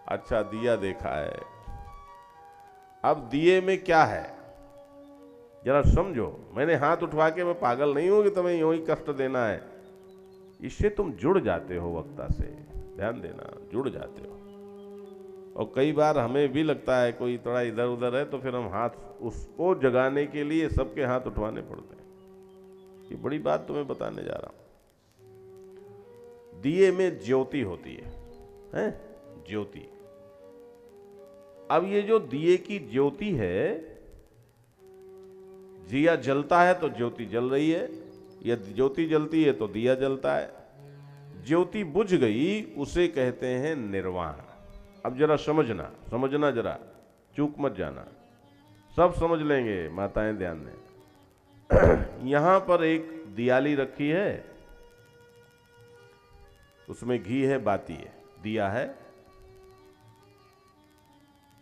अच्छा दिया देखा है, अब दिए में क्या है जरा समझो। मैंने हाथ उठवा के, मैं पागल नहीं हूं कि तुम्हें यूं ही कष्ट देना है, इससे तुम जुड़ जाते हो वक्ता से, ध्यान देना, जुड़ जाते हो। और कई बार हमें भी लगता है कोई थोड़ा इधर उधर है तो फिर हम हाथ उसको जगाने के लिए सबके हाथ उठवाने पड़ते हैं। ये बड़ी बात तुम्हें बताने जा रहा हूं। दिए में ज्योति होती है ज्योति। अब ये जो दिए की ज्योति है, दिया जलता है तो ज्योति जल रही है, या ज्योति जलती है तो दिया जलता है। ज्योति बुझ गई उसे कहते हैं निर्वाण। अब जरा समझना जरा, चूक मत जाना, सब समझ लेंगे, माताएं ध्यान दें। यहां पर एक दियाली रखी है, उसमें घी है, बाती है, दिया है।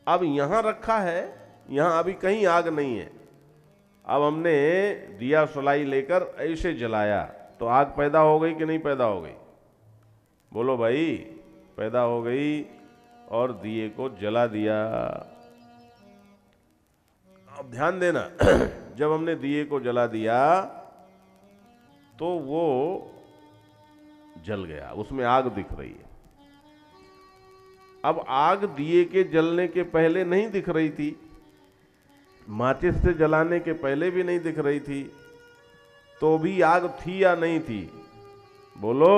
अब यहां रखा है, यहां अभी कहीं आग नहीं है। अब हमने दिया सलाई लेकर ऐसे जलाया तो आग पैदा हो गई कि नहीं पैदा हो गई? बोलो भाई, पैदा हो गई और दिए को जला दिया। अब ध्यान देना, जब हमने दिए को जला दिया तो वो जल गया, उसमें आग दिख रही है। अब आग दिए के जलने के पहले नहीं दिख रही थी, माचिस से जलाने के पहले भी नहीं दिख रही थी, तो भी आग थी या नहीं थी? बोलो,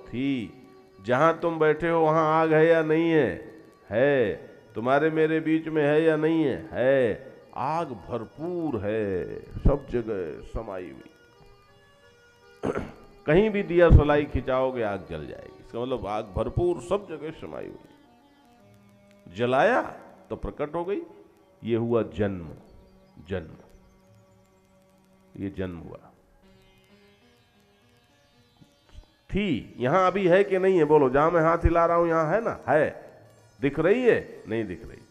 थी। जहां तुम बैठे हो वहां आग है या नहीं है? है। तुम्हारे मेरे बीच में है या नहीं है? है। आग भरपूर है, सब जगह समाई हुई। कहीं भी दिया सलाई खिंचाओगे आग जल जाएगी, इसका मतलब आग भरपूर सब जगह समाई हुई। जलाया तो प्रकट हो गई। ये हुआ जन्म। ये जन्म हुआ। थी, यहां अभी है कि नहीं है? बोलो, जहां मैं हाथ हिला रहा हूं यहां है ना? है। दिख रही है? नहीं दिख रही।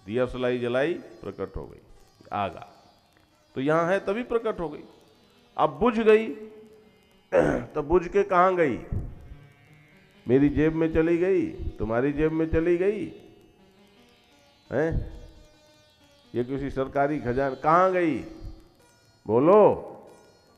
दिया सलाई जलाई, प्रकट हो गई, आग आ, तो यहां है तभी प्रकट हो गई। अब बुझ गई तो बुझ के कहां गई? मेरी जेब में चली गई, तुम्हारी जेब में चली गई है? ये किसी सरकारी खजान कहां गई? बोलो।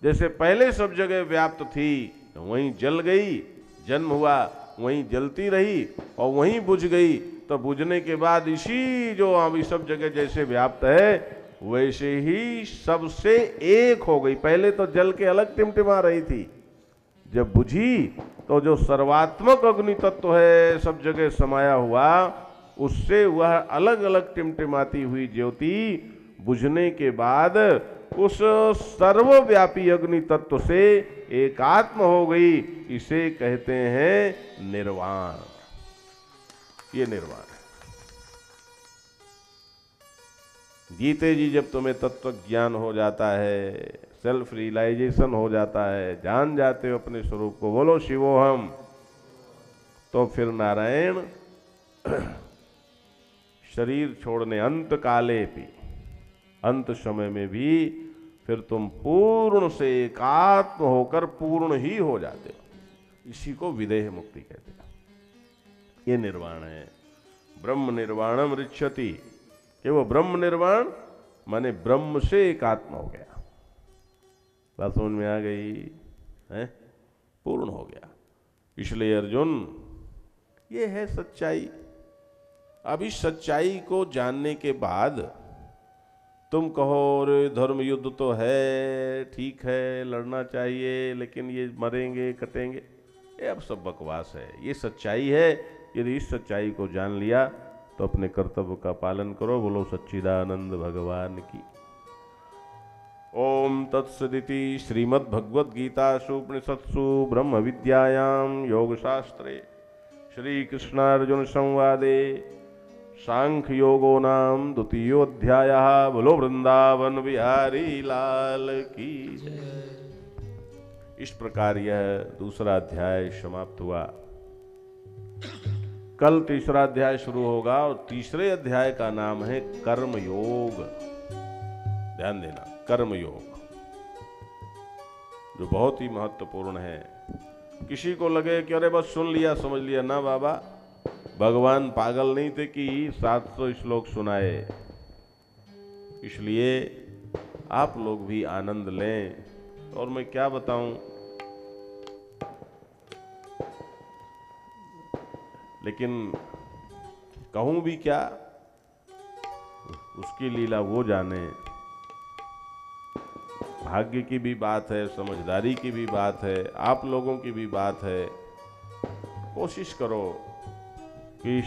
जैसे पहले सब जगह व्याप्त थी तो वहीं जल गई, जन्म हुआ, वहीं जलती रही और वहीं बुझ गई। तो बुझने के बाद इसी जो अभी सब जगह जैसे व्याप्त है वैसे ही सबसे एक हो गई। पहले तो जल के अलग टिमटिमा रही थी, जब बुझी तो जो सर्वात्मक अग्नि तत्व है सब जगह समाया हुआ, उससे वह अलग अलग टिमटिमाती हुई ज्योति बुझने के बाद उस सर्वव्यापी अग्नि तत्व से एकात्म हो गई। इसे कहते हैं निर्वाण। ये निर्वाण है। जीते जी जब तुम्हें तत्व ज्ञान हो जाता है, सेल्फ रियलाइजेशन हो जाता है, जान जाते हो अपने स्वरूप को, बोलो शिवोहम, तो फिर नारायण शरीर छोड़ने अंत काले भी, अंत समय में भी फिर तुम पूर्ण से एकात्म होकर पूर्ण ही हो जाते हो। इसी को विदेह मुक्ति कहते हैं। ये निर्वाण है। ब्रह्म निर्वाणम ऋच्छति, कि वो ब्रह्म निर्वाण माने ब्रह्म से एकात्म हो गया। बात समझ में आ गई है? पूर्ण हो गया। इसलिए अर्जुन, ये है सच्चाई। अब इस सच्चाई को जानने के बाद तुम कहो रे धर्म युद्ध तो है, ठीक है, लड़ना चाहिए, लेकिन ये मरेंगे कटेंगे, ये अब सब बकवास है। ये सच्चाई है। यदि इस सच्चाई को जान लिया तो अपने कर्तव्य का पालन करो। बोलो सच्चिदानंद भगवान की। ओम तत्सदिति श्रीमद्भगवद्गीतासु उपनिषत्सु ब्रह्म विद्यायां योगशास्त्रे श्रीकृष्णार्जुन संवादे सांख्य योगो नाम द्वितीयोऽध्यायः। बोलो वृंदावन बिहारी लाल की जय। इस प्रकार यह दूसरा अध्याय समाप्त हुआ। कल तीसरा अध्याय शुरू होगा और तीसरे अध्याय का नाम है कर्म योग। ध्यान देना, कर्म योग, जो बहुत ही महत्वपूर्ण है। किसी को लगे कि अरे बस सुन लिया समझ लिया, ना बाबा, भगवान पागल नहीं थे कि 700 श्लोक सुनाए। इसलिए आप लोग भी आनंद लें। और मैं क्या बताऊं, लेकिन कहूं भी क्या, उसकी लीला वो जाने। भाग्य की भी बात है, समझदारी की भी बात है, आप लोगों की भी बात है। कोशिश करो कि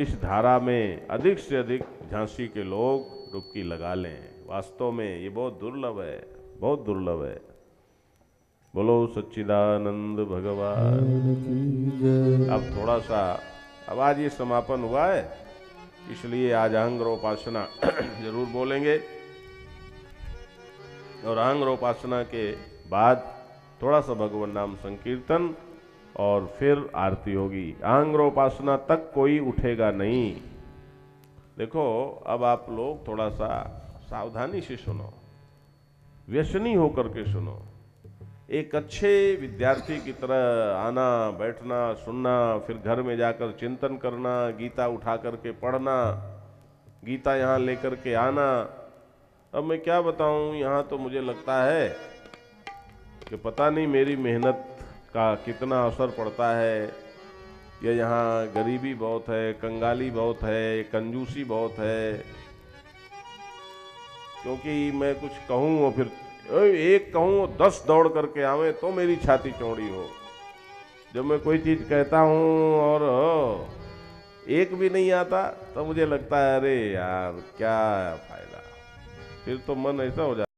इस धारा में अधिक से अधिक झांसी के लोग डुबकी लगा लें। वास्तव में ये बहुत दुर्लभ है, बहुत दुर्लभ है। बोलो सच्चिदानंद भगवान की जय। अब थोड़ा सा, अब आज ये समापन हुआ है, इसलिए आज अहंग्रोपासना जरूर बोलेंगे। और अहंग्रोपासना के बाद थोड़ा सा भगवान नाम संकीर्तन और फिर आरती होगी। अहंग्रोपासना तक कोई उठेगा नहीं। देखो, अब आप लोग थोड़ा सा सावधानी से सुनो, व्यसनी होकर के सुनो। एक अच्छे विद्यार्थी की तरह आना, बैठना, सुनना, फिर घर में जाकर चिंतन करना, गीता उठा करके पढ़ना, गीता यहाँ लेकर के आना। अब मैं क्या बताऊं, यहाँ तो मुझे लगता है कि पता नहीं मेरी मेहनत का कितना असर पड़ता है। ये यहाँ गरीबी बहुत है, कंगाली बहुत है, कंजूसी बहुत है। क्योंकि मैं कुछ कहूँ और फिर एक कहूँ 10 दौड़ करके आवे तो मेरी छाती चौड़ी हो। जब मैं कोई चीज कहता हूँ और एक भी नहीं आता तो मुझे लगता है अरे यार क्या फायदा। फिर तो मन ऐसा हो जाता है।